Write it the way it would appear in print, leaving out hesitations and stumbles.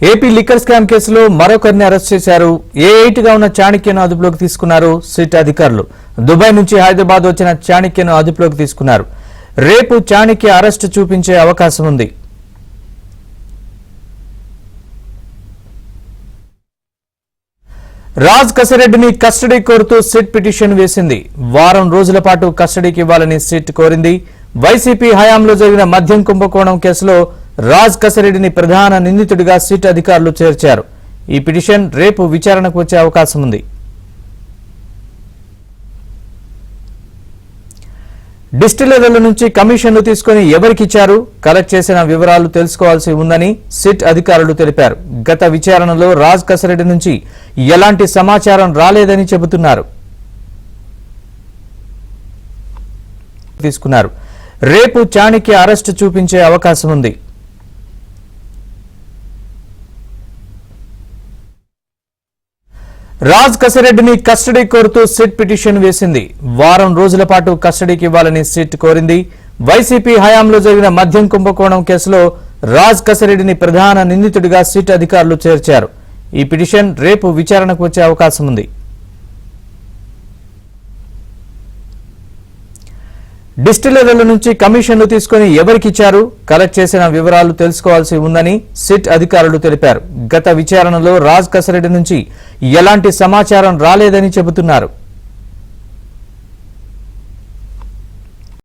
AP liquor scam కేసులో మరొకరిని arrest చేశారు. ఏ8 గా ఉన్న చాణక్యను అదుపులోకి తీసుకున్నారు సిట్ అధికారులు. దుబాయ్ నుంచి హైదరాబాద్ వచ్చిన చాణక్యను అదుపులోకి తీసుకున్నారు. రేపు చాణక్య అరెస్టు చూపించే అవకాశం ఉంది. రాజ్ కసిరెడ్డిని కస్టడీ కోరుతూ సిట్ పిటిషన్ వేసింది. వారం రోజుల పాటు కస్టడీకి ఇవ్వాలని సిట్ కోరింది. వైసీపీ హయాంలో జరిగిన మద్యం కుంభకోణం కేసులో రాజ్ కసిరెడ్డిని ప్రధాన నిందితుడిగా సిట్ అధికారులు చేర్చారు. ఈ పిటిషన్ రేపు విచారణకు వచ్చే అవకాశం ఉంది. డిస్టిలరీల నుంచి కమిషన్లు తీసుకుని ఎవరికిచ్చారు, కలెక్ట్ చేసిన వివరాలు తెలుసుకోవాల్సి ఉందని సిట్ అధికారులు తెలిపారు. గత విచారణలో రాజ్ కసిరెడ్డి నుంచి ఎలాంటి సమాచారం రాలేదని చెబుతున్నారు. తీసుకున్నారు. రేపు చాణక్య అరెస్టు చూపించే అవకాశం ఉంది. రాజ్ కసిరెడ్డిని కస్టడీ కోరుతూ సిట్ పిటిషన్ వేసింది. వారం రోజుల పాటు కస్టడీకి ఇవ్వాలని సిట్ కోరింది. వైసీపీ హయాంలో జరిగిన మద్యం కుంభకోణం కేసులో రాజ్ కసిరెడ్డిని ప్రధాన నిందితుడిగా సిట్ అధికారులు చేర్చారు. ఈ పిటిషన్ రేపు విచారణకు వచ్చే అవకాశం ఉంది. డిస్టిలరీల నుంచి కమిషన్లు తీసుకుని ఎవరికిచ్చారు, కలెక్ట్ చేసిన వివరాలు తెలుసుకోవాల్సి ఉందని సిట్ అధికారులు తెలిపారు. గత విచారణలో రాజ్ కసిరెడ్డి నుంచి ఎలాంటి సమాచారం రాలేదని చెబుతున్నారు.